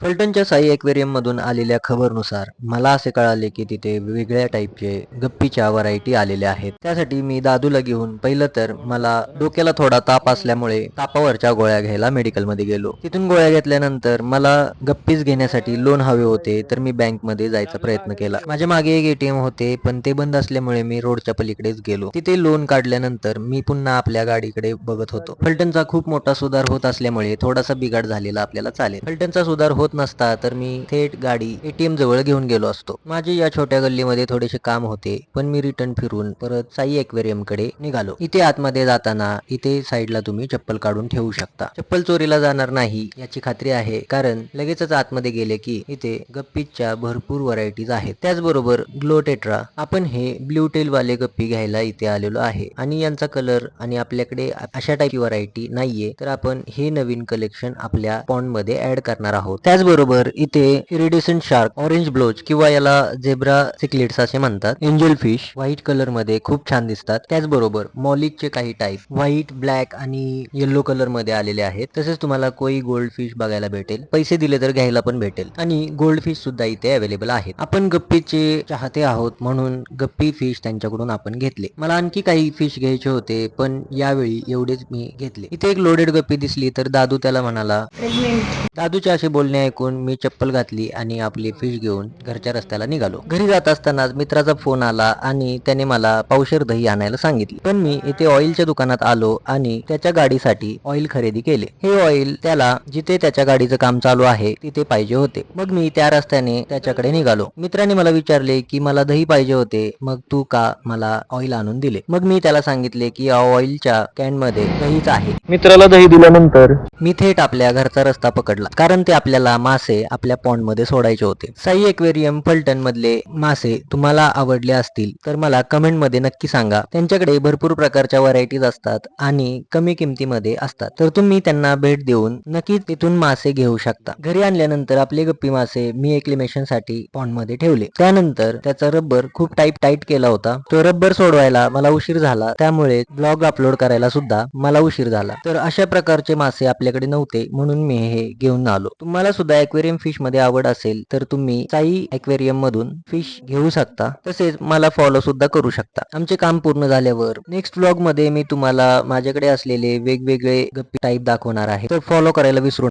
फलटणच्या Sai aquarium मधून आलेल्या खबरनुसार मला असे कळाले की तिथे वेगळ्या टाईपचे गप्पीच्या व्हरायटी आलेल्या आहेत. त्यासाठी मी दादूला घेऊन पहिलं तर मला डोक्याला थोडा ताप असल्यामुळे तापावरच्या गोळ्या घ्यायला मेडिकलमध्ये गेलो. तिथून गोळ्या घेतल्यानंतर मला गप्पीज घेण्यासाठी लोन हवे होते, तर मी बँकमध्ये जायचा प्रयत्न केला. माझ्या मागे एक ATM होते, पण ते बंद असल्यामुळे मी रोडच्या पलीकडेच गेलो. तिथे लोन काढल्यानंतर मी पुन्हा आपल्या गाडीकडे बघत होतो. फलटणचा खूप मोठा सुधार होत असल्यामुळे थोडासा बिघाड झालेला आपल्याला चालेल. फलटणचा सुधार होत नसता तर मी थेट गाडी ATM जवळ घेऊन गेलो असतो. माझे या छोट्या गल्लीमध्ये थोडेसे काम होते, पण मी रिटर्न फिरून परत साई ॲक्वेरियम कडे निघालो. इथे आतमध्ये जाताना इथे साईडला तुम्ही चप्पल काढून ठेवू शकता. चप्पल चोरीला जाणार नाही याची खात्री आहे, कारण लगेचच आतमध्ये गेले की इथे गप्पीच्या भरपूर व्हरायटीज आहेत. त्याचबरोबर ग्लोटेट्रा, आपण हे ब्ल्यू टेल वाले गप्पी घ्यायला इथे आलेलो आहे आणि यांचा कलर आणि आपल्याकडे अशा टाईपची व्हरायटी नाहीये, तर आपण हे नवीन कलेक्शन आपल्या पॉन्ड मध्ये ऍड करणार आहोत. त्याचबरोबर इथे इरिडिसेंट शार्क, ऑरेंज ब्लोच किंवा याला झेब्रा सिक्लेट्स असे म्हणतात, एंजल फिश व्हाईट कलर मध्ये खूप छान दिसतात. त्याचबरोबर मॉलिकचे काही टाईप व्हाईट, ब्लॅक आणि येलो कलर मध्ये आलेले आहेत. तसेच तुम्हाला कोई गोल्ड फिश बघायला भेटेल. पैसे दिले तर घ्यायला पण भेटेल आणि गोल्ड फिश सुद्धा इथे अवेलेबल आहेत. आपण गप्पीचे चाहते आहोत म्हणून गप्पी फिश त्यांच्याकडून आपण घेतले. मला आणखी काही फिश घ्यायचे होते, पण यावेळी एवढेच मी घेतले. इथे एक लोडेड गप्पी दिसली तर दादू त्याला म्हणाला. दादूचे असे बोलणे ऐकून मी चप्पल घातली आणि आपली फिश घेऊन घरच्या रस्त्याला निघालो. घरी जात असतानाच मित्राचा फोन आला आणि त्याने मला पावशेर दही आणायला सांगितले. पण मी इथे ऑइलच्या दुकानात आलो आणि त्याच्या गाडीसाठी ऑइल खरेदी केले. हे ऑइल त्याला जिथे त्याच्या गाडीचं काम चालू आहे तिथे पाहिजे होते. मग मी त्या रस्त्याने त्याच्याकडे निघालो. मित्राने मला विचारले की मला दही पाहिजे होते, मग तू का मला ऑइल आणून दिले? मग मी त्याला सांगितले की ऑइलच्या कॅन मध्ये दहीच आहे. मित्राला दही दिल्यानंतर मी थेट आपल्या घरचा रस्ता पकडला, कारण ते आपल्याला मासे आपल्या पॉन्ड मध्ये सोडायचे होते. साई ॲक्वेरियम फलटण मधले मासे तुम्हाला आवडले असतील तर मला कमेंट मध्ये नक्की सांगा. त्यांच्याकडे भरपूर प्रकारच्या व्हरायटीज असतात आणि कमी किमतीमध्ये असतात, तर तुम्ही त्यांना भेट देऊन नक्कीच तिथून मासे घेऊ शकता. घरी आणल्यानंतर आपले गप्पी मासे मी एक्लिमेशन साठी पॉन्ड मध्ये ठेवले. त्यानंतर त्याचा रबर खूप टाईट केला होता. तो रबर सोडवायला मला उशीर झाला, त्यामुळे ब्लॉग अपलोड करायला सुद्धा मला उशीर झाला. तर अशा प्रकारचे मासे आपल्याकडे नव्हते म्हणून मी हे घेऊन आलो. तुम्हाला सुद्धा ॲक्वेरियम फिश मध्ये आवड असेल तर तुम्ही साई ॲक्वेरियम मधून फिश घेऊ शकता. तसेच मला फॉलो सुद्धा करू शकता. आमचे काम पूर्ण झाल्यावर नेक्स्ट व्लॉग मध्ये मी तुम्हाला माझ्याकडे असलेले वेगवेगळे गप्पी टाईप दाखवणार आहे, तर फॉलो करायला विसरू